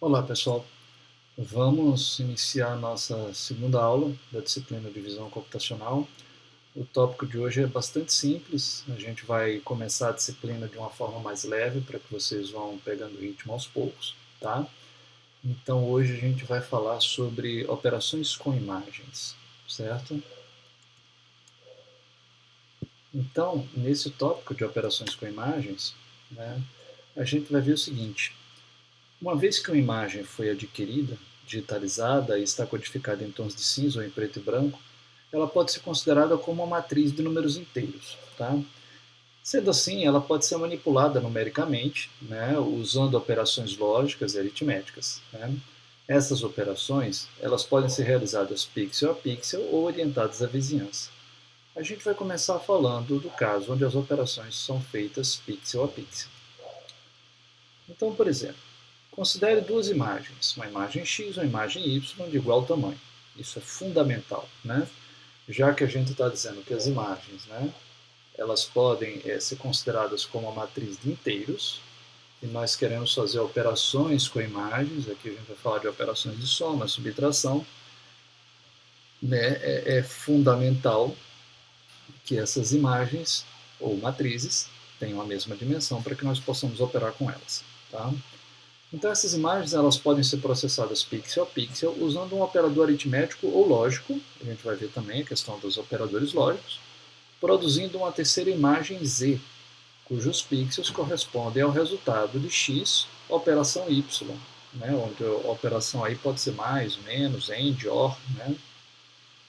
Olá, pessoal. Vamos iniciar a nossa segunda aula da disciplina de visão computacional. O tópico de hoje é bastante simples. A gente vai começar a disciplina de uma forma mais leve para que vocês vão pegando ritmo aos poucos, tá? Então, hoje a gente vai falar sobre operações com imagens, certo? Então, nesse tópico de operações com imagens, né, a gente vai ver o seguinte. Uma vez que uma imagem foi adquirida, digitalizada e está codificada em tons de cinza ou em preto e branco, ela pode ser considerada como uma matriz de números inteiros. Tá? Sendo assim, ela pode ser manipulada numericamente, né, usando operações lógicas e aritméticas. Né? Essas operações elas podem ser realizadas pixel a pixel ou orientadas à vizinhança. A gente vai começar falando do caso onde as operações são feitas pixel a pixel. Então, por exemplo, considere duas imagens, uma imagem X e uma imagem Y de igual tamanho. Isso é fundamental, né? Já que a gente está dizendo que as imagens, né, elas podem ser consideradas como uma matriz de inteiros, e nós queremos fazer operações com imagens, aqui a gente vai falar de operações de soma, subtração, né, é fundamental que essas imagens ou matrizes tenham a mesma dimensão para que nós possamos operar com elas. Tá? Então essas imagens elas podem ser processadas pixel a pixel usando um operador aritmético ou lógico, a gente vai ver também a questão dos operadores lógicos, produzindo uma terceira imagem Z, cujos pixels correspondem ao resultado de X, operação Y, né, onde a operação aí pode ser mais, menos, AND, OR, né,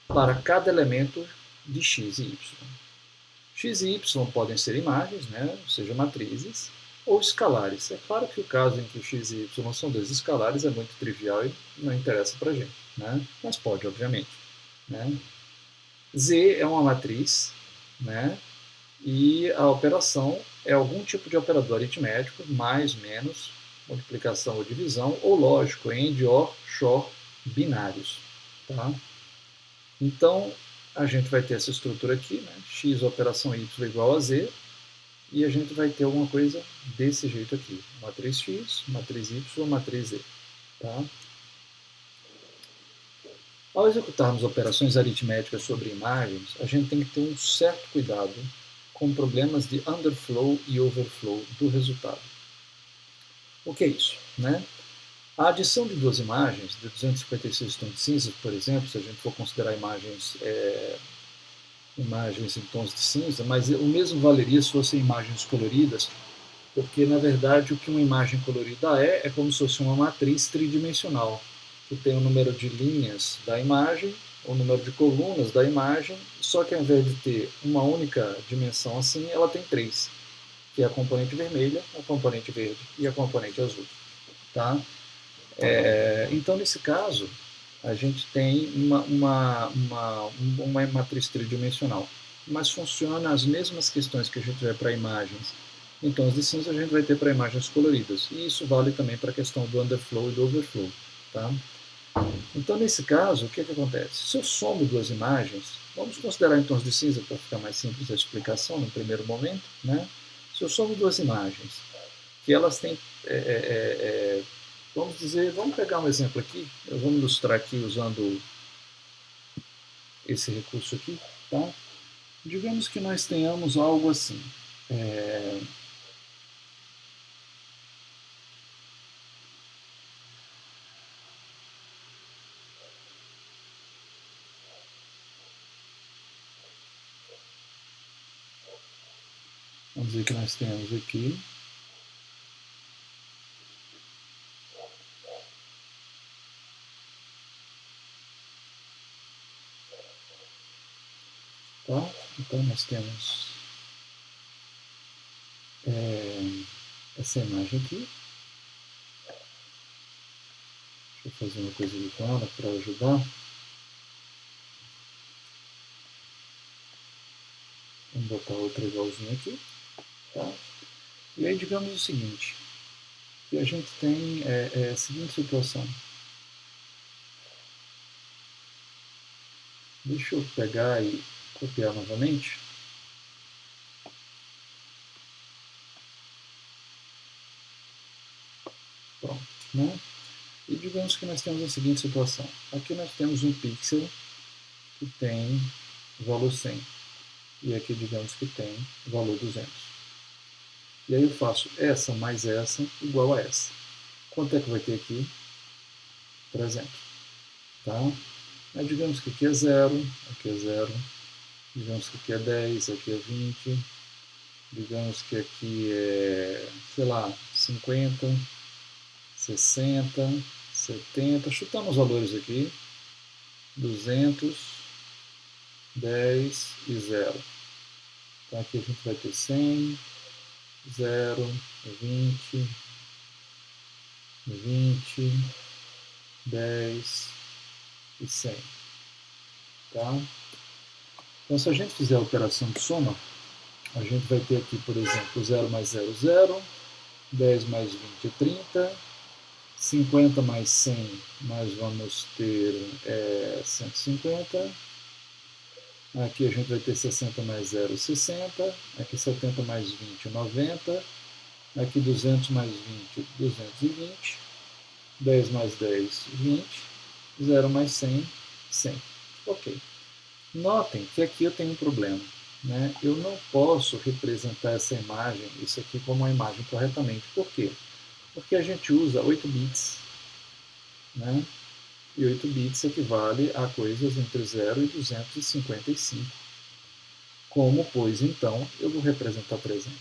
para cada elemento de X e Y. X e Y podem ser imagens, né, ou seja, matrizes, ou escalares. É claro que o caso em que x e y são dois escalares é muito trivial e não interessa para a gente, né? Mas pode, obviamente. Né? Z é uma matriz, né? E a operação é algum tipo de operador aritmético, mais, menos, multiplicação ou divisão, ou lógico, AND, OR, XOR, binários. Tá? Então, a gente vai ter essa estrutura aqui, né? X operação Y igual a Z, e a gente vai ter alguma coisa desse jeito aqui. Matriz X, matriz Y, matriz Z. Tá? Ao executarmos operações aritméticas sobre imagens, a gente tem que ter um certo cuidado com problemas de underflow e overflow do resultado. O que é isso? Né? A adição de duas imagens, de 256 tons de cinza, por exemplo, se a gente for considerar imagens em tons de cinza, mas o mesmo valeria se fossem imagens coloridas, porque na verdade o que uma imagem colorida é como se fosse uma matriz tridimensional, que tem o número de linhas da imagem, o número de colunas da imagem, só que ao invés de ter uma única dimensão assim, ela tem três, que é a componente vermelha, a componente verde e a componente azul. Tá? Então, nesse caso, a gente tem uma matriz tridimensional, mas funciona as mesmas questões que a gente vê para imagens em tons de cinza, a gente vai ter para imagens coloridas. E isso vale também para a questão do underflow e do overflow. Tá? Então, nesse caso, o que acontece? Se eu somo duas imagens, vamos considerar em tons de cinza para ficar mais simples a explicação no primeiro momento, né? Se eu somo duas imagens, que elas têm, vamos dizer, vamos pegar um exemplo aqui, eu vou ilustrar aqui usando esse recurso aqui, tá? Digamos que nós tenhamos algo assim. É, vamos dizer que nós temos aqui tá? Então nós temos essa imagem aqui. Deixa eu fazer uma coisa aqui com ela para ajudar. Vamos botar outra igualzinha aqui. Tá? E aí digamos o seguinte, que a gente tem a seguinte situação. Deixa eu pegar e copiar novamente. Pronto. Né? E digamos que nós temos a seguinte situação. Aqui nós temos um pixel que tem valor 100. E aqui digamos que tem valor 200. E aí eu faço essa mais essa igual a essa. Quanto é que vai ter aqui? 300. Tá? Mas digamos que aqui é 0, aqui é 0. Digamos que aqui é 10, aqui é 20. Digamos que aqui é, sei lá, 50, 60, 70. Chutamos os valores aqui. 200, 10 e 0. Então aqui a gente vai ter 100, 0, 20, 20, 10 e 100. Tá? Então, se a gente fizer a operação de soma, a gente vai ter aqui, por exemplo, 0 mais 0, 0, 10 mais 20 é 30, 50 mais 100, nós vamos ter 150. Aqui a gente vai ter 60 mais 0, 60. Aqui 70 mais 20, 90. Aqui 200 mais 20, 220. 10 mais 10, 20. 0 mais 100, 100. Ok. Notem que aqui eu tenho um problema. Né? Eu não posso representar essa imagem, isso aqui, como uma imagem corretamente. Por quê? Porque a gente usa 8 bits. Né? E 8 bits equivale a coisas entre 0 e 255. Como, pois, então, eu vou representar 300?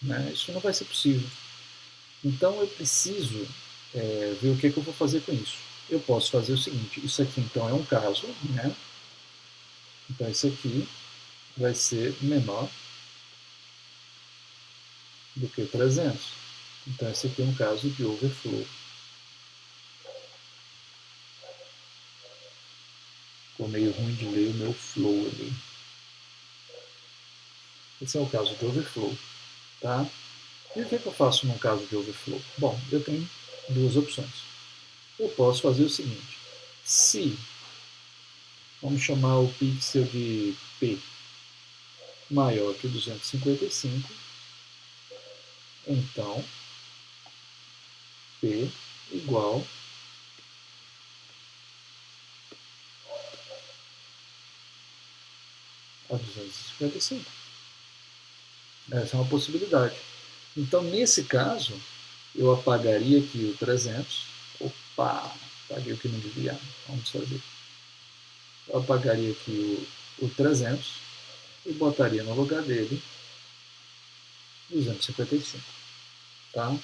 Né? Isso não vai ser possível. Então, eu preciso ver o que eu vou fazer com isso. Eu posso fazer o seguinte, isso aqui, então, é um caso, né? Então, isso aqui vai ser menor do que 300. Então, esse aqui é um caso de overflow. Ficou meio ruim de ler o meu flow ali. Esse é o caso de overflow. Tá? E o que eu faço no caso de overflow? Bom, eu tenho duas opções. Eu posso fazer o seguinte. Se, vamos chamar o pixel de P maior que 255, então P igual a 255. Essa é uma possibilidade. Então, nesse caso, eu apagaria aqui o 300. Opa, apaguei o que não devia. Vamos fazer. Eu apagaria aqui o 300 e botaria no lugar dele 255. Tá?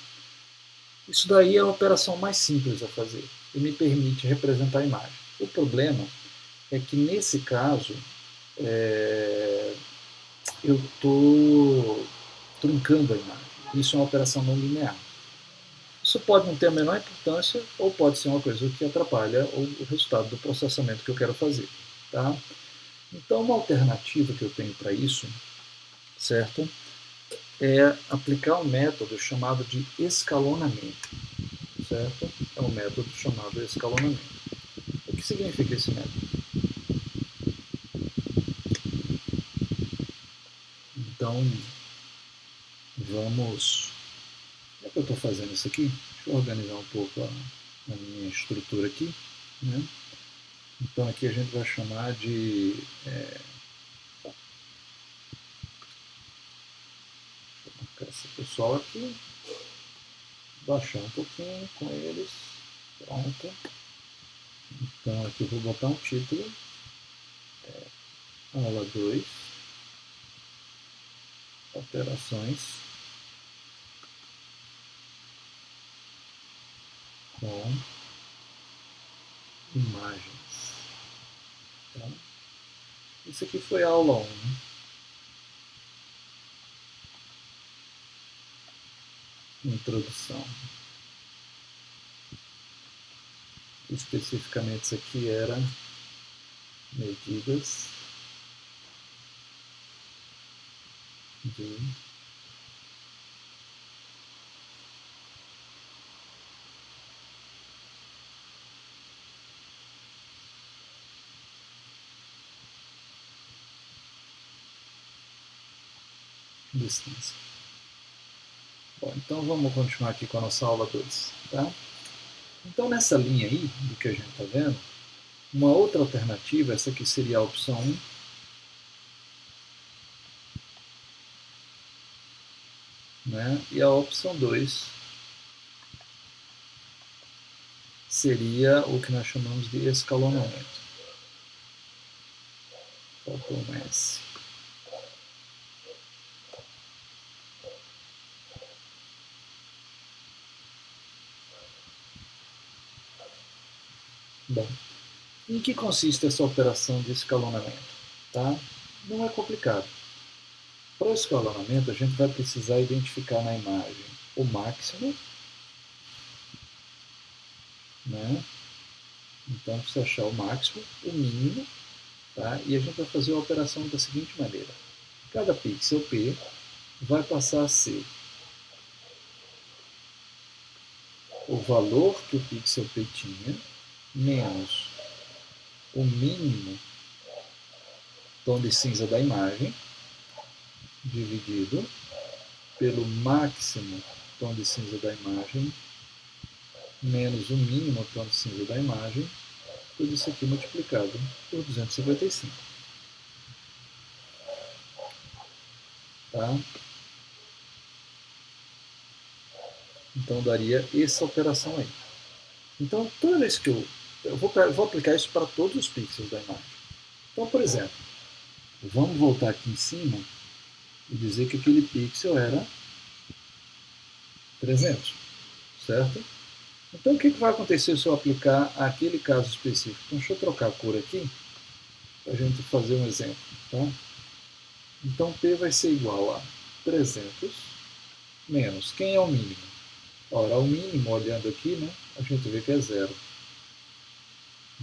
Isso daí é a operação mais simples a fazer e me permite representar a imagem. O problema é que, nesse caso, eu estou truncando a imagem. Isso é uma operação não linear. Isso pode não ter a menor importância ou pode ser uma coisa que atrapalha o resultado do processamento que eu quero fazer. Tá? Então, uma alternativa que eu tenho para isso, certo, é aplicar um método chamado de escalonamento. Certo? É um método chamado escalonamento. O que significa esse método? Então, vamos... Como é que eu estou fazendo isso aqui? Deixa eu organizar um pouco a minha estrutura aqui. Né? Então, aqui a gente vai chamar de... Deixa eu marcar esse pessoal aqui. Baixar um pouquinho com eles. Pronto. Então, aqui eu vou botar um título. Aula 2. Alterações com imagens. Tá? Isso aqui foi a aula 1. Né? Introdução. Especificamente isso aqui era medidas de distância. Bom, então vamos continuar aqui com a nossa aula 2. Tá? Então, nessa linha aí, do que a gente está vendo, uma outra alternativa, essa aqui seria a opção 1, né? E a opção 2 seria o que nós chamamos de escalonamento. Faltou um S. Bom, em que consiste essa operação de escalonamento? Tá? Não é complicado. Para o escalonamento, a gente vai precisar identificar na imagem o máximo, né? Então, precisa achar o máximo, o mínimo, tá? E a gente vai fazer a operação da seguinte maneira. Cada pixel P vai passar a ser o valor que o pixel P tinha, menos o mínimo tom de cinza da imagem, dividido pelo máximo tom de cinza da imagem, menos o mínimo tom de cinza da imagem, tudo isso aqui multiplicado por 255. Tá? Então daria essa operação aí. Então, toda vez que eu vou aplicar isso para todos os pixels da imagem. Então, por exemplo, vamos voltar aqui em cima e dizer que aquele pixel era 300, certo? Então, o que vai acontecer se eu aplicar aquele caso específico? Então, deixa eu trocar a cor aqui, para a gente fazer um exemplo. Tá? Então, P vai ser igual a 300 menos, quem é o mínimo? Ora, o mínimo, olhando aqui, né, a gente vê que é zero.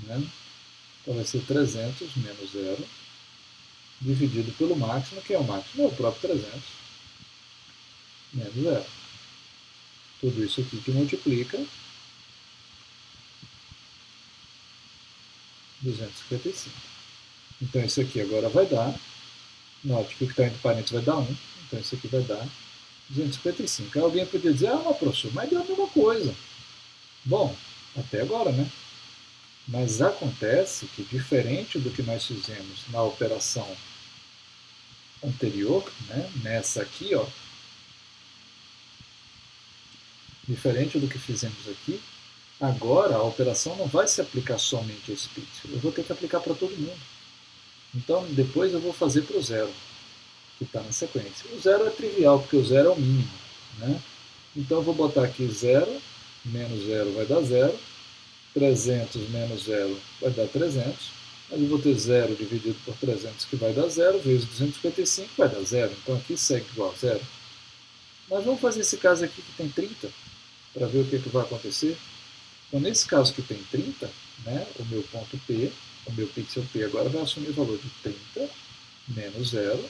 Né? Então, vai ser 300 menos zero, dividido pelo máximo, que é o máximo, é o próprio 300, menos zero. Tudo isso aqui que multiplica 255. Então, isso aqui agora vai dar, note que o que está entre parênteses vai dar 1, então isso aqui vai dar 255. Aí alguém poderia dizer, ah, professor, mas deu a mesma coisa. Bom, até agora, né? Mas acontece que, diferente do que nós fizemos na operação anterior, né, nessa aqui, ó, diferente do que fizemos aqui, agora a operação não vai se aplicar somente a esse pixel, eu vou ter que aplicar para todo mundo. Então, depois eu vou fazer para o zero, que está na sequência. O zero é trivial, porque o zero é o mínimo. Né? Então, eu vou botar aqui 0, menos 0 vai dar 0, 300 menos 0 vai dar 300, mas eu vou ter 0 dividido por 300, que vai dar 0, vezes 255 vai dar 0. Então, aqui segue igual a 0. Mas vamos fazer esse caso aqui que tem 30, para ver o que vai acontecer. Então, nesse caso que tem 30, né, o meu ponto P, o meu pixel P agora vai assumir o valor de 30 menos 0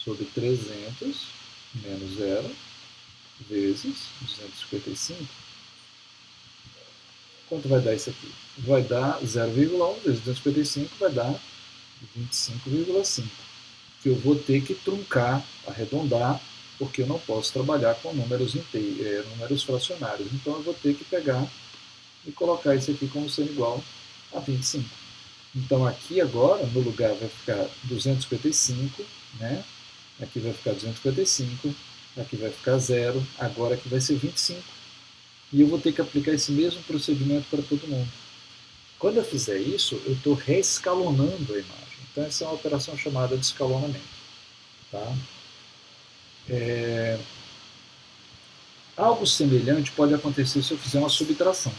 sobre 300 menos 0 vezes 255. Quanto vai dar isso aqui? Vai dar 0,1 vezes 255, vai dar 25,5. Que eu vou ter que truncar, arredondar, porque eu não posso trabalhar com números inteiros, números fracionários. Então eu vou ter que pegar e colocar isso aqui como sendo igual a 25. Então aqui agora, no lugar vai ficar 255, né? Aqui vai ficar 255, aqui vai ficar 0, agora aqui vai ser 25. E eu vou ter que aplicar esse mesmo procedimento para todo mundo. Quando eu fizer isso, eu estou reescalonando a imagem. Então essa é uma operação chamada de escalonamento. Tá? Algo semelhante pode acontecer se eu fizer uma subtração.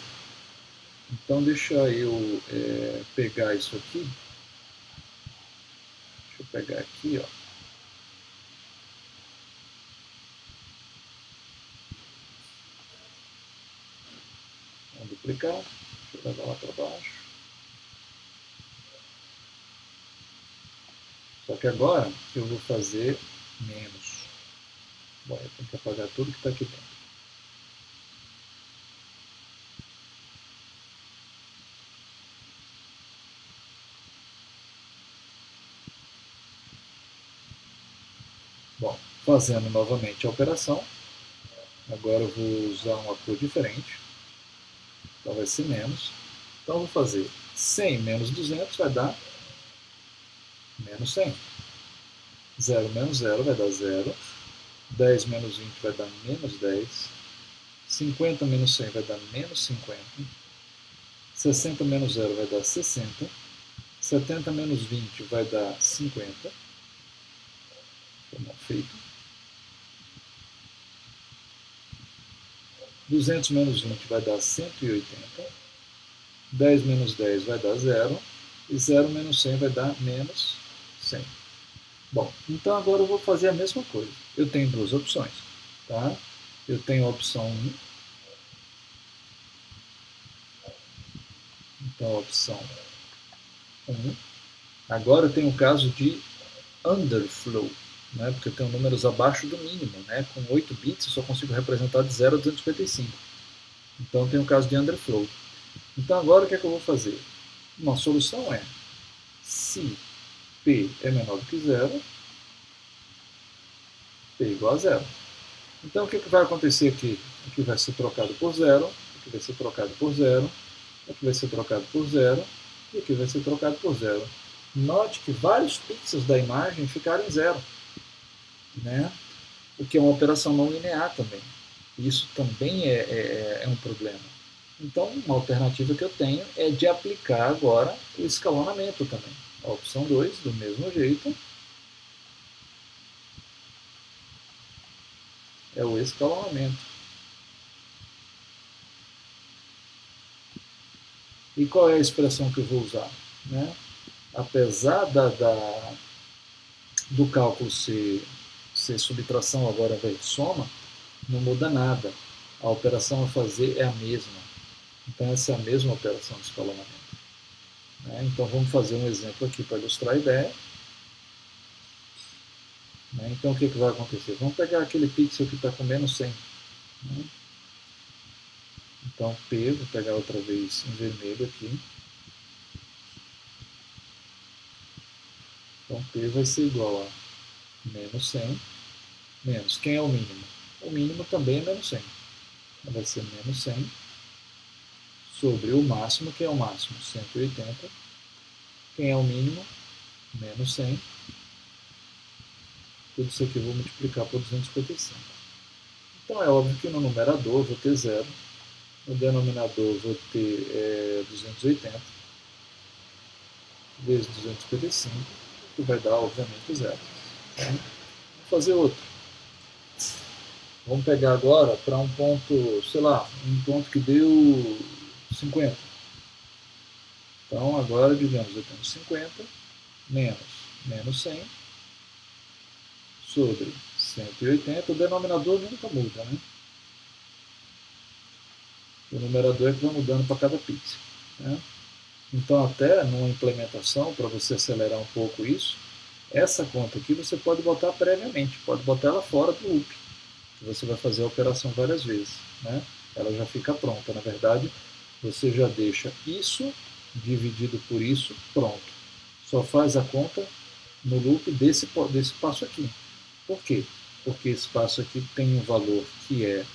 Então deixa eu pegar isso aqui. Deixa eu pegar aqui, ó. Vamos duplicar. Deixa eu levar lá para baixo. Só que agora eu vou fazer menos. Bom, eu tenho que apagar tudo que está aqui dentro. Bom, fazendo novamente a operação, agora eu vou usar uma cor diferente. Então vai ser menos. Então eu vou fazer 100 menos 200 vai dar menos 100. 0 menos 0 vai dar 0. 10 menos 20 vai dar menos 10. 50 menos 100 vai dar menos 50. 60 menos 0 vai dar 60. 70 menos 20 vai dar 50. Mal feito. 200 menos 20 vai dar 180. 10 menos 10 vai dar 0. E 0 menos 100 vai dar menos 100. Bom, então agora eu vou fazer a mesma coisa. Eu tenho duas opções. Tá? Eu tenho a opção 1. Então a opção 1. Agora eu tenho o caso de underflow, né? Porque eu tenho números abaixo do mínimo. Né? Com 8 bits eu só consigo representar de 0 a 255. Então eu tenho o caso de underflow. Então agora o que é que eu vou fazer? Uma solução é, se P é menor do que 0, P igual a 0. Então o que vai acontecer aqui? Aqui vai ser trocado por 0, aqui vai ser trocado por 0, aqui vai ser trocado por 0, e aqui vai ser trocado por 0. Note que vários pixels da imagem ficaram em 0, né? O que é uma operação não linear também. Isso também é um problema. Então, uma alternativa que eu tenho é de aplicar agora o escalonamento também. A opção 2, do mesmo jeito, é o escalonamento. E qual é a expressão que eu vou usar? Né? Apesar do cálculo ser subtração agora ao invés de soma, não muda nada. A operação a fazer é a mesma. Então, essa é a mesma operação de escalonamento. Né? Então, vamos fazer um exemplo aqui para ilustrar a ideia. Né? Então, o que vai acontecer? Vamos pegar aquele pixel que está com menos 100. Né? Então, P, vou pegar outra vez em vermelho aqui. Então, P vai ser igual a menos 100, menos. Quem é o mínimo? O mínimo também é menos 100. Então, vai ser menos 100 sobre o máximo, que é o máximo, 180. Quem é o mínimo? Menos 100. Tudo isso aqui eu vou multiplicar por 255. Então, é óbvio que no numerador eu vou ter 0. No denominador eu vou ter 280 vezes 255, que vai dar, obviamente, 0. Então, vou fazer outro. Vamos pegar agora para um ponto, sei lá, um ponto que deu 50. Então, agora, digamos, eu tenho 50 menos 100 sobre 180. O denominador nunca muda, né? O numerador é que vai mudando para cada pixel. Né? Então, até numa implementação, para você acelerar um pouco isso, essa conta aqui você pode botar previamente, pode botar ela fora do loop, que você vai fazer a operação várias vezes. Né? Ela já fica pronta. Na verdade, você já deixa isso dividido por isso pronto. Só faz a conta no loop desse passo aqui. Por quê? Porque esse passo aqui tem um valor que é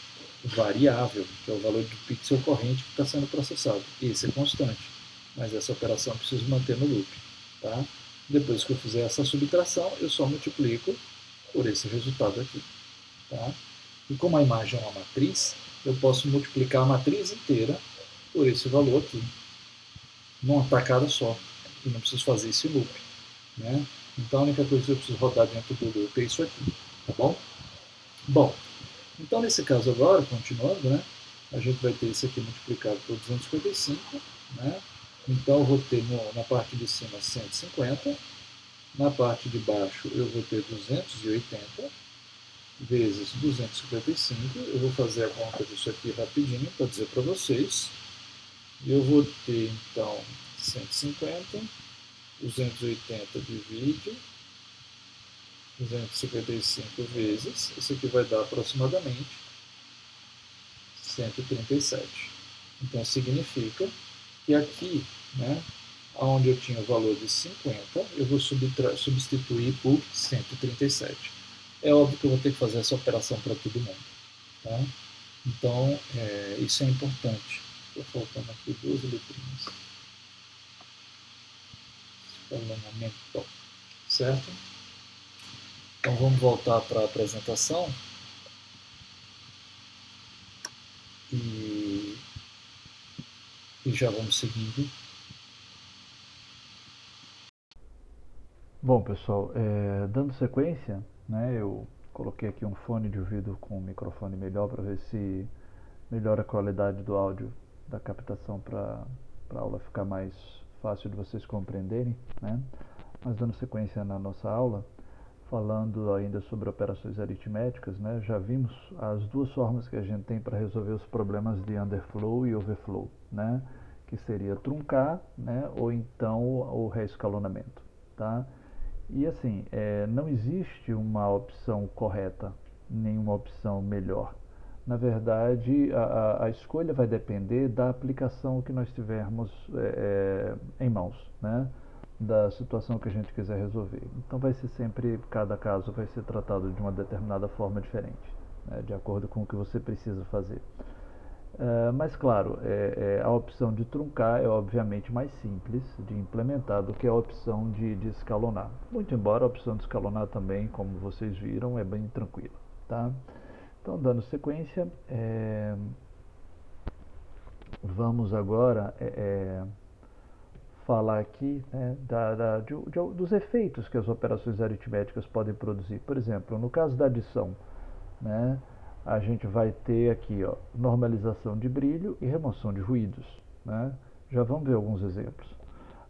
variável, que é o valor do pixel corrente que está sendo processado. Esse é constante, mas essa operação eu preciso manter no loop. Tá? Depois que eu fizer essa subtração, eu só multiplico por esse resultado aqui. Tá? E como a imagem é uma matriz, eu posso multiplicar a matriz inteira por esse valor aqui, numa tacada só. E não preciso fazer esse loop. Né? Então a única coisa que eu preciso rodar dentro do loop é isso aqui. Tá bom? Bom, então nesse caso agora, continuando, né, a gente vai ter isso aqui multiplicado por 255. Né? Então eu vou ter na parte de cima 150, na parte de baixo eu vou ter 280 vezes 255. Eu vou fazer a conta disso aqui rapidinho para dizer para vocês. Eu vou ter então 150, 280 divide 255 vezes, isso aqui vai dar aproximadamente 137. Então significa que aqui, né, onde eu tinha o valor de 50, eu vou substituir por 137. É óbvio que eu vou ter que fazer essa operação para todo mundo. Tá? Então, isso é importante. Estou faltando aqui 2 letrinhas. Escalonamento, certo? Então vamos voltar para a apresentação e já vamos seguindo. Bom, pessoal, dando sequência, né, eu coloquei aqui um fone de ouvido com um microfone melhor para ver se melhora a qualidade do áudio da captação para a aula ficar mais fácil de vocês compreenderem, né? Mas dando sequência na nossa aula, falando ainda sobre operações aritméticas, né, já vimos as duas formas que a gente tem para resolver os problemas de underflow e overflow, né, que seria truncar, né, ou então o reescalonamento, tá? E assim, não existe uma opção correta, nenhuma opção melhor. Na verdade, a escolha vai depender da aplicação que nós tivermos em mãos, né? Da situação que a gente quiser resolver. Então vai ser sempre, cada caso vai ser tratado de uma determinada forma diferente, né? De acordo com o que você precisa fazer. Mas claro, a opção de truncar é obviamente mais simples de implementar do que a opção de escalonar. Muito embora a opção de escalonar também, como vocês viram, é bem tranquila, tá? Então, dando sequência, vamos agora falar aqui, né, dos efeitos que as operações aritméticas podem produzir. Por exemplo, no caso da adição, né, a gente vai ter aqui, ó, normalização de brilho e remoção de ruídos, né? Já vamos ver alguns exemplos.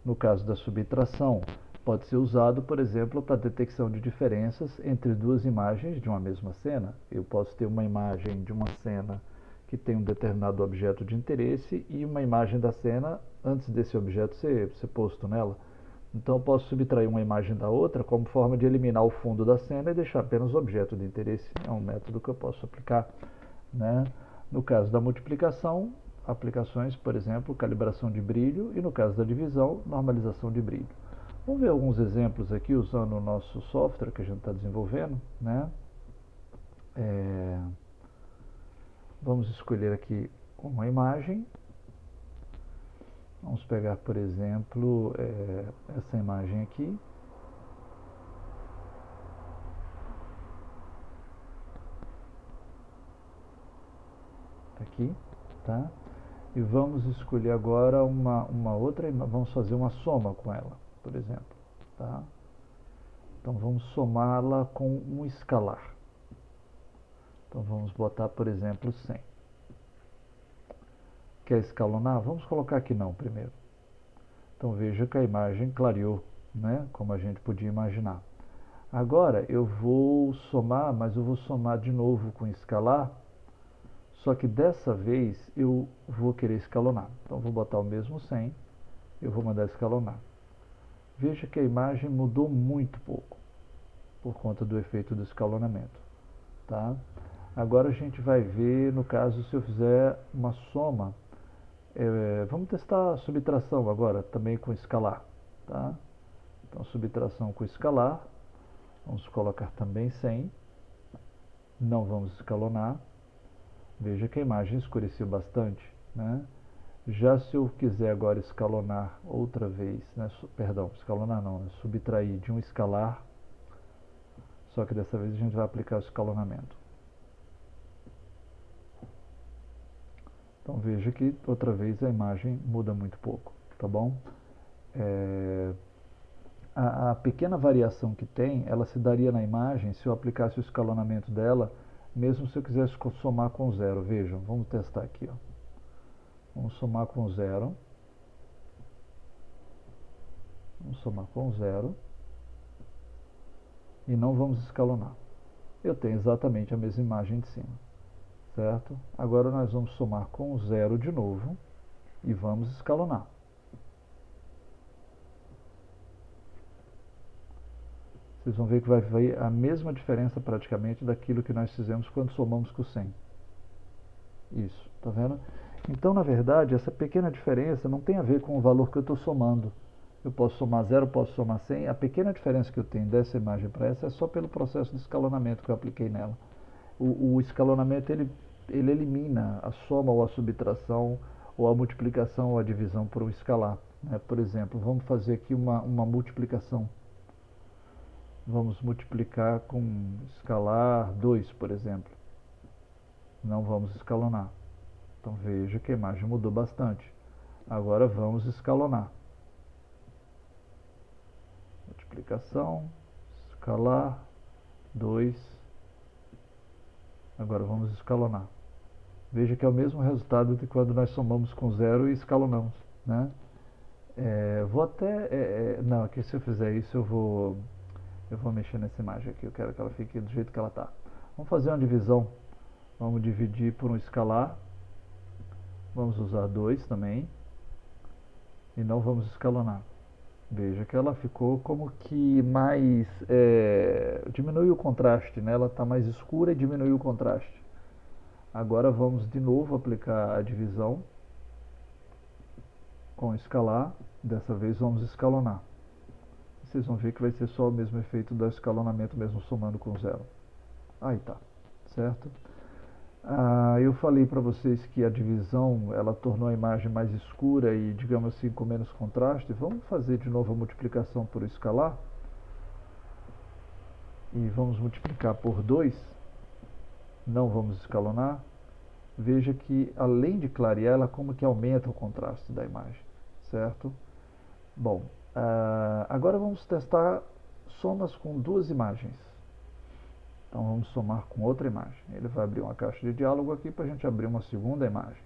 No caso da subtração, pode ser usado, por exemplo, para detecção de diferenças entre duas imagens de uma mesma cena. Eu posso ter uma imagem de uma cena que tem um determinado objeto de interesse e uma imagem da cena antes desse objeto ser posto nela. Então eu posso subtrair uma imagem da outra como forma de eliminar o fundo da cena e deixar apenas o objeto de interesse. É um método que eu posso aplicar, né? No caso da multiplicação, aplicações, por exemplo, calibração de brilho e no caso da divisão, normalização de brilho. Vamos ver alguns exemplos aqui usando o nosso software que a gente está desenvolvendo, né? Vamos escolher aqui uma imagem. Vamos pegar, por exemplo, essa imagem aqui. Aqui, tá? E vamos escolher agora uma outra, vamos fazer uma soma com ela, por exemplo, tá? Então vamos somá-la com um escalar. Então vamos botar, por exemplo, 100. Quer escalonar? Vamos colocar aqui não primeiro. Então veja que a imagem clareou, né? Como a gente podia imaginar. Agora eu vou somar, mas eu vou somar de novo com escalar, só que dessa vez eu vou querer escalonar. Então vou botar o mesmo 100, eu vou mandar escalonar. Veja que a imagem mudou muito pouco, por conta do efeito do escalonamento, tá? Agora a gente vai ver, no caso, se eu fizer uma soma, vamos testar a subtração agora, também com escalar, tá? Então subtração com escalar, vamos colocar também 100, não vamos escalonar. Veja que a imagem escureceu bastante, né? Já se eu quiser agora escalonar outra vez, né? Perdão, escalonar não, né? Subtrair de um escalar, só que dessa vez a gente vai aplicar o escalonamento. Então veja que outra vez a imagem muda muito pouco, tá bom? A pequena variação que tem, ela se daria na imagem se eu aplicasse o escalonamento dela, mesmo se eu quisesse somar com zero. Vejam, vamos testar aqui, ó. Vamos somar com zero. Vamos somar com zero. E não vamos escalonar. Eu tenho exatamente a mesma imagem de cima, certo? Agora nós vamos somar com zero de novo e vamos escalonar. Vocês vão ver que vai ver a mesma diferença praticamente daquilo que nós fizemos quando somamos com 100. Isso, tá vendo? Então, na verdade, essa pequena diferença não tem a ver com o valor que eu estou somando. Eu posso somar 0, posso somar 100. A pequena diferença que eu tenho dessa imagem para essa é só pelo processo de escalonamento que eu apliquei nela. O escalonamento ele elimina a soma ou a subtração ou a multiplicação ou a divisão por um escalar. Né? Por exemplo, vamos fazer aqui uma multiplicação. Vamos multiplicar com escalar 2, por exemplo. Não vamos escalonar. Então veja que a imagem mudou bastante. Agora vamos escalonar. Multiplicação, escalar, 2. Agora vamos escalonar. Veja que é o mesmo resultado de quando nós somamos com 0 e escalonamos. Né? Vou até... não, aqui se eu fizer isso eu vou mexer nessa imagem aqui. Eu quero que ela fique do jeito que ela está. Vamos fazer uma divisão. Vamos dividir por um escalar. Vamos usar 2 também. E não vamos escalonar. Veja que ela ficou como que mais... diminuiu o contraste, né? Ela está mais escura e diminuiu o contraste. Agora vamos de novo aplicar a divisão com escalar. Dessa vez vamos escalonar. Vocês vão ver que vai ser só o mesmo efeito do escalonamento, mesmo somando com 0. Aí tá, certo? Eu falei para vocês que a divisão ela tornou a imagem mais escura e, digamos assim, com menos contraste. Vamos fazer de novo a multiplicação por escalar. E vamos multiplicar por 2. Não vamos escalonar. Veja que, além de clarear, ela como que aumenta o contraste da imagem, certo? Bom, agora vamos testar somas com duas imagens. Então vamos somar com outra imagem. Ele vai abrir uma caixa de diálogo aqui para a gente abrir uma segunda imagem.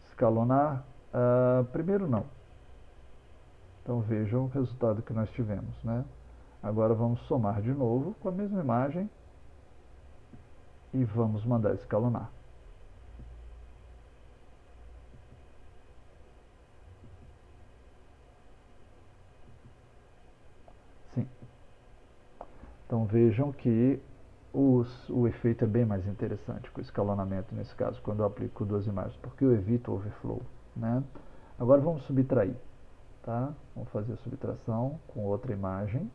Escalonar, primeiro não. Então vejam o resultado que nós tivemos, né? Agora vamos somar de novo com a mesma imagem e vamos mandar escalonar. Sim. Então vejam que o efeito é bem mais interessante com o escalonamento nesse caso, quando eu aplico duas imagens, porque eu evito o overflow. Né? Agora vamos subtrair. Tá? Vamos fazer a subtração com outra imagem.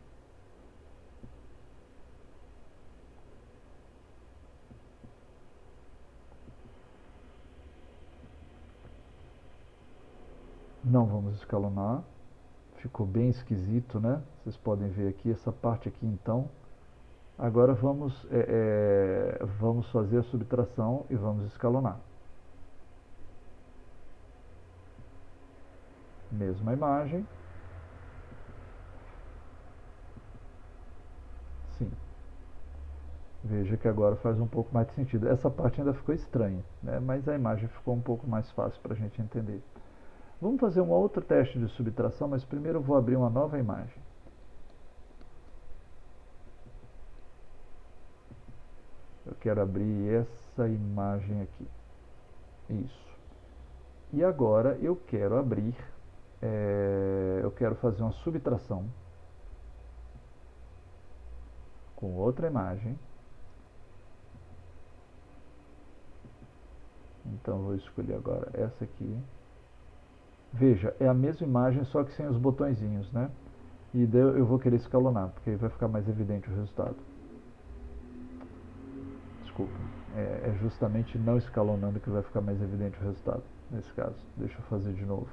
Não vamos escalonar. Ficou bem esquisito, né? Vocês podem ver aqui, essa parte aqui então. Agora vamos fazer a subtração e vamos escalonar. Mesma imagem. Sim. Veja que agora faz um pouco mais de sentido. Essa parte ainda ficou estranha, né? Mas a imagem ficou um pouco mais fácil para a gente entender. Vamos fazer um outro teste de subtração, mas primeiro eu vou abrir uma nova imagem. Eu quero abrir essa imagem aqui. Isso. E agora eu quero abrir, eu quero fazer uma subtração com outra imagem. Então vou escolher agora essa aqui. Veja, é a mesma imagem, só que sem os botõezinhos, né? E daí eu vou querer escalonar, porque aí vai ficar mais evidente o resultado. Desculpa, é justamente não escalonando que vai ficar mais evidente o resultado, nesse caso. Deixa eu fazer de novo.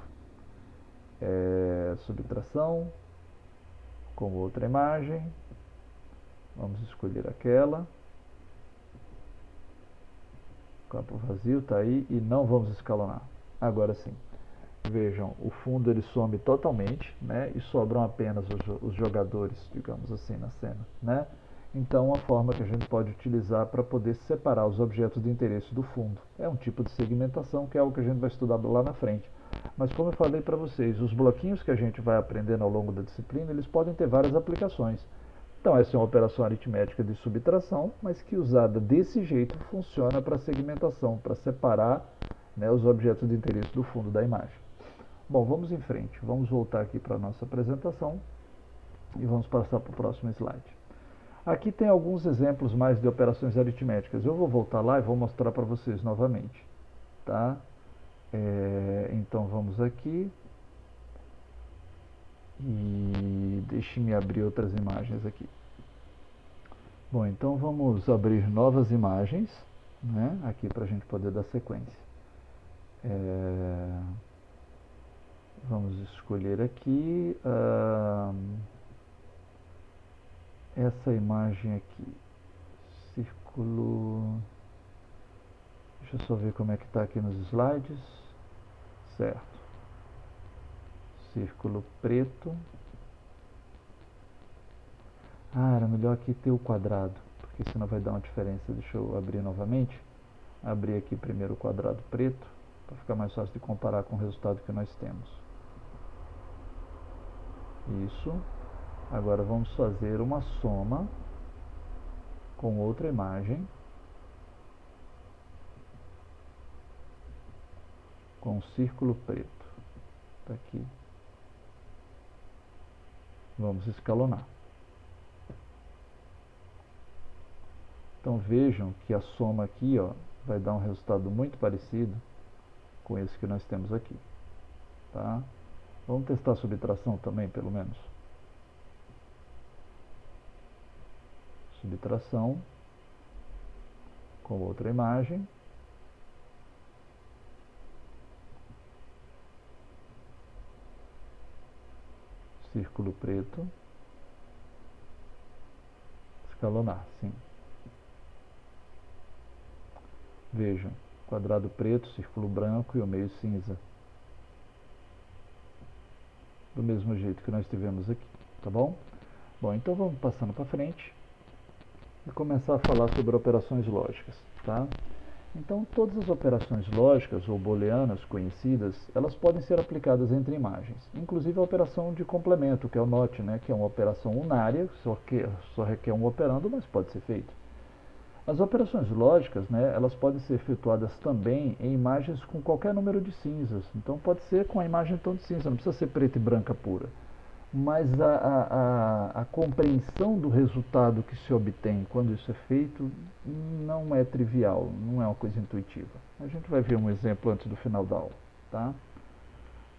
Subtração com outra imagem. Vamos escolher aquela. Campo vazio está aí e não vamos escalonar. Agora sim. Vejam, o fundo ele some totalmente, né? E sobram apenas os jogadores, digamos assim, na cena, né? Então, uma forma que a gente pode utilizar para poder separar os objetos de interesse do fundo. É um tipo de segmentação que é algo que a gente vai estudar lá na frente. Mas como eu falei para vocês, os bloquinhos que a gente vai aprendendo ao longo da disciplina, eles podem ter várias aplicações. Então essa é uma operação aritmética de subtração, mas que usada desse jeito funciona para segmentação, para separar, né, os objetos de interesse do fundo da imagem. Bom, vamos em frente. Vamos voltar aqui para a nossa apresentação e vamos passar para o próximo slide. Aqui tem alguns exemplos mais de operações aritméticas. Eu vou voltar lá e vou mostrar para vocês novamente. Tá? Então vamos aqui. E deixe-me abrir outras imagens aqui. Bom, então vamos abrir novas imagens. né? Aqui para a gente poder dar sequência. Vamos escolher aqui essa imagem aqui, círculo. Deixa eu só ver como é que está aqui nos slides. Certo. Círculo preto. Era melhor aqui ter o quadrado, porque senão vai dar uma diferença. Deixa eu abrir novamente. Abrir aqui primeiro o quadrado preto, para ficar mais fácil de comparar com o resultado que nós temos. Isso. Agora vamos fazer uma soma com outra imagem, com um círculo preto. Está aqui. Vamos escalonar. Então vejam que a soma aqui, ó, vai dar um resultado muito parecido com esse que nós temos aqui. Tá? Vamos testar a subtração também, pelo menos. Subtração com outra imagem. Círculo preto. Escalonar, sim. Vejam, quadrado preto, círculo branco e o meio cinza. Do mesmo jeito que nós tivemos aqui, tá bom? Bom, então vamos passando para frente e começar a falar sobre operações lógicas, tá? Então, todas as operações lógicas ou booleanas conhecidas, elas podem ser aplicadas entre imagens, inclusive a operação de complemento, que é o NOT, né, que é uma operação unária, só requer um operando, mas pode ser feito. As operações lógicas, né, elas podem ser efetuadas também em imagens com qualquer número de cinzas. Então pode ser com a imagem em tom de cinza, não precisa ser preta e branca pura. Mas a compreensão do resultado que se obtém quando isso é feito não é trivial, não é uma coisa intuitiva. A gente vai ver um exemplo antes do final da aula. Tá?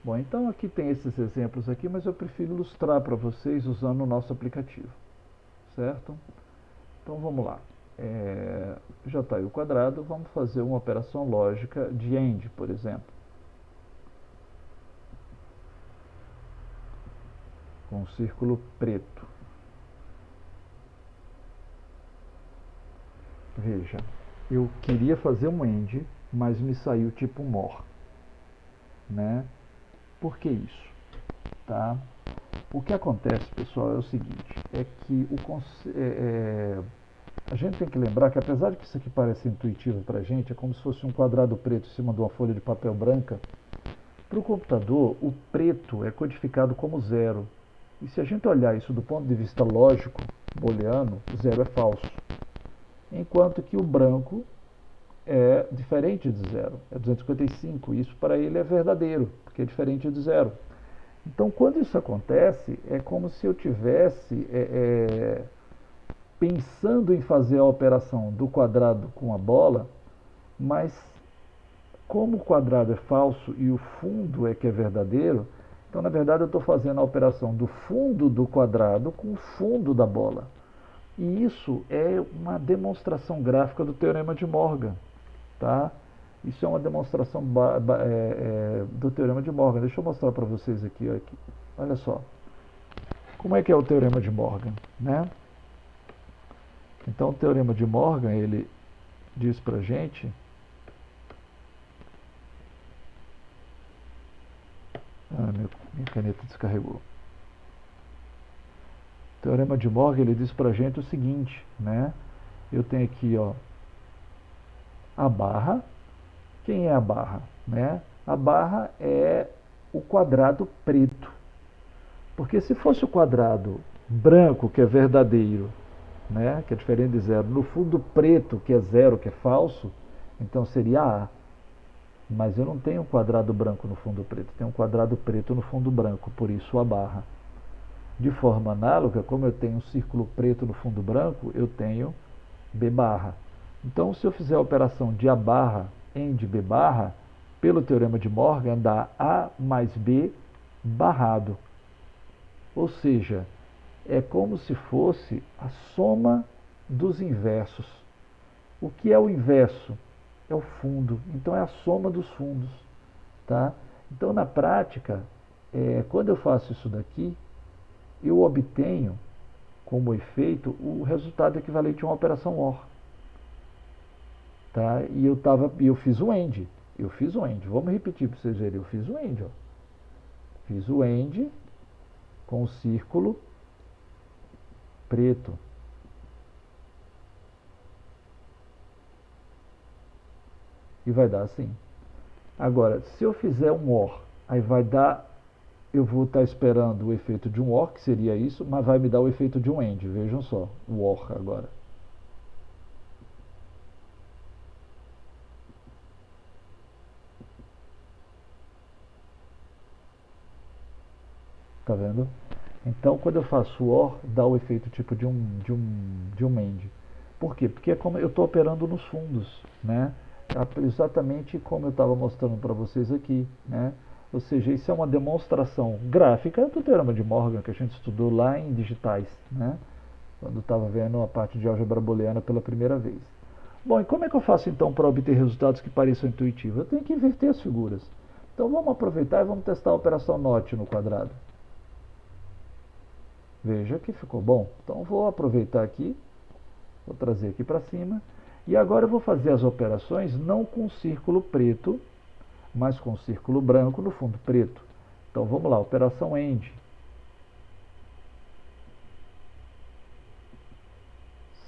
Bom, então aqui tem esses exemplos aqui, mas eu prefiro ilustrar para vocês usando o nosso aplicativo. Certo? Então vamos lá. Já está aí o quadrado, vamos fazer uma operação lógica de AND, por exemplo. Com um círculo preto. Veja, eu queria fazer um AND, mas me saiu tipo MOR. Né? Por que isso? Tá? O que acontece, pessoal, é o seguinte, é que a gente tem que lembrar que, apesar de que isso aqui parece intuitivo para a gente, é como se fosse um quadrado preto em cima de uma folha de papel branca. Para o computador, o preto é codificado como zero. E se a gente olhar isso do ponto de vista lógico, booleano, zero é falso. Enquanto que o branco é diferente de zero, é 255. Isso para ele é verdadeiro, porque é diferente de zero. Então, quando isso acontece, é como se eu tivesse pensando em fazer a operação do quadrado com a bola, mas como o quadrado é falso e o fundo é que é verdadeiro, então na verdade eu estou fazendo a operação do fundo do quadrado com o fundo da bola. E isso é uma demonstração gráfica do Teorema de Morgan. Tá? Isso é uma demonstração do Teorema de Morgan. Deixa eu mostrar para vocês aqui, aqui. Olha só. Como é que é o Teorema de Morgan? Né? Então o Teorema de Morgan, ele diz para a gente... minha caneta descarregou. O Teorema de Morgan, ele diz para a gente o seguinte, né? Eu tenho aqui, ó, a barra. Quem é a barra? Né? A barra é o quadrado preto. Porque se fosse o quadrado branco, que é verdadeiro, né, que é diferente de zero, no fundo preto, que é zero, que é falso, então seria A. Mas eu não tenho um quadrado branco no fundo preto, tenho um quadrado preto no fundo branco, por isso a barra. De forma análoga, como eu tenho um círculo preto no fundo branco, eu tenho B barra. Então, se eu fizer a operação de A barra em de B barra, pelo Teorema de Morgan, dá A mais B barrado. Ou seja, é como se fosse a soma dos inversos. O que é o inverso? É o fundo. Então é a soma dos fundos. Tá? Então na prática, quando eu faço isso daqui, eu obtenho como efeito o resultado equivalente a uma operação OR. Tá? E eu fiz o AND. Eu fiz o AND. Vamos repetir para vocês verem. Eu fiz o AND. Ó. Fiz o AND com o círculo preto. E vai dar assim. Agora, se eu fizer um OR, aí vai dar, eu vou estar esperando o efeito de um OR, que seria isso, mas vai me dar o efeito de um AND. Vejam só, o OR agora. Tá vendo? Então, quando eu faço o OR, dá o efeito tipo de um AND. Por quê? Porque é como eu estou operando nos fundos, né? Exatamente como eu estava mostrando para vocês aqui, né? Ou seja, isso é uma demonstração gráfica do teorema de Morgan que a gente estudou lá em digitais, né? Quando estava vendo a parte de álgebra booleana pela primeira vez. Bom, e como é que eu faço então para obter resultados que pareçam intuitivos? Eu tenho que inverter as figuras. Então vamos aproveitar e vamos testar a operação NOT no quadrado. Veja que ficou bom. Então vou aproveitar aqui, vou trazer aqui para cima. E agora eu vou fazer as operações não com círculo preto, mas com círculo branco no fundo preto. Então vamos lá, operação AND.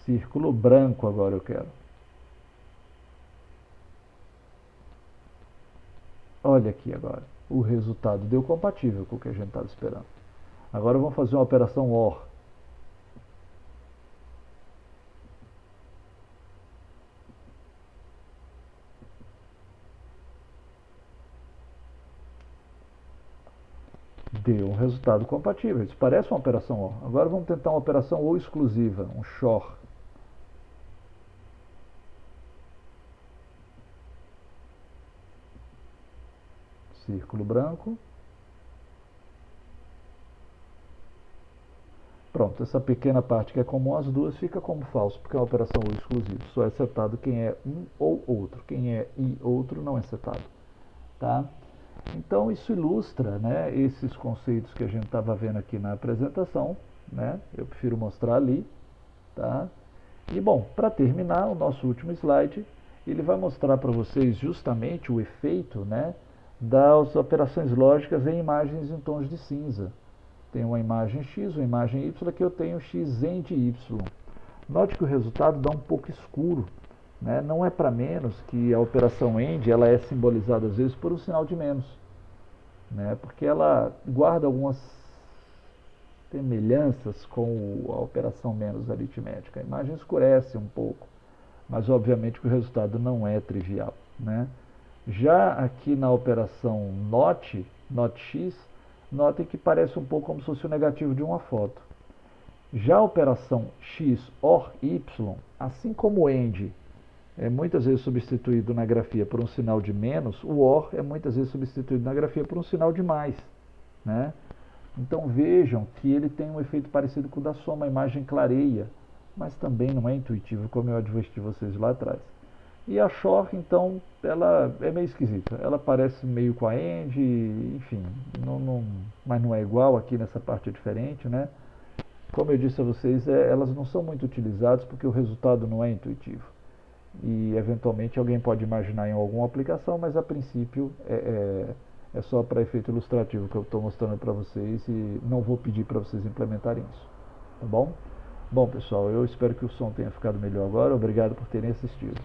Círculo branco agora eu quero. Olha aqui agora, o resultado deu compatível com o que a gente estava esperando. Agora vamos fazer uma operação OR. Deu um resultado compatível. Isso parece uma operação OR. Agora vamos tentar uma operação OR exclusiva, um XOR. Círculo branco. Pronto, essa pequena parte que é comum às duas fica como falso, porque é uma operação OR exclusiva. Só é setado quem é um ou outro. Quem é e outro não é setado. Tá? Então isso ilustra, né, esses conceitos que a gente estava vendo aqui na apresentação, né? Eu prefiro mostrar ali, tá? E bom, para terminar, o nosso último slide, ele vai mostrar para vocês justamente o efeito, né, das operações lógicas em imagens em tons de cinza. Tem uma imagem X, uma imagem Y, aqui eu tenho X AND Y. Note que o resultado dá um pouco escuro. Né? Não é para menos que a operação AND ela é simbolizada às vezes por um sinal de menos, né? Porque ela guarda algumas semelhanças com a operação menos aritmética. A imagem escurece um pouco, mas obviamente que o resultado não é trivial. Né? Já aqui na operação NOT X, notem que parece um pouco como se fosse o negativo de uma foto. Já a operação X OR Y, assim como o AND é muitas vezes substituído na grafia por um sinal de menos, o OR é muitas vezes substituído na grafia por um sinal de mais. Né? Então vejam que ele tem um efeito parecido com o da soma, a imagem clareia, mas também não é intuitivo, como eu adverti vocês lá atrás. E a XOR, então, ela é meio esquisita. Ela parece meio com a AND, enfim, mas não é igual, aqui nessa parte é diferente. Né? Como eu disse a vocês, elas não são muito utilizadas porque o resultado não é intuitivo. E eventualmente alguém pode imaginar em alguma aplicação, mas a princípio é só para efeito ilustrativo que eu estou mostrando para vocês e não vou pedir para vocês implementarem isso. Tá bom? Bom, pessoal, eu espero que o som tenha ficado melhor agora. Obrigado por terem assistido.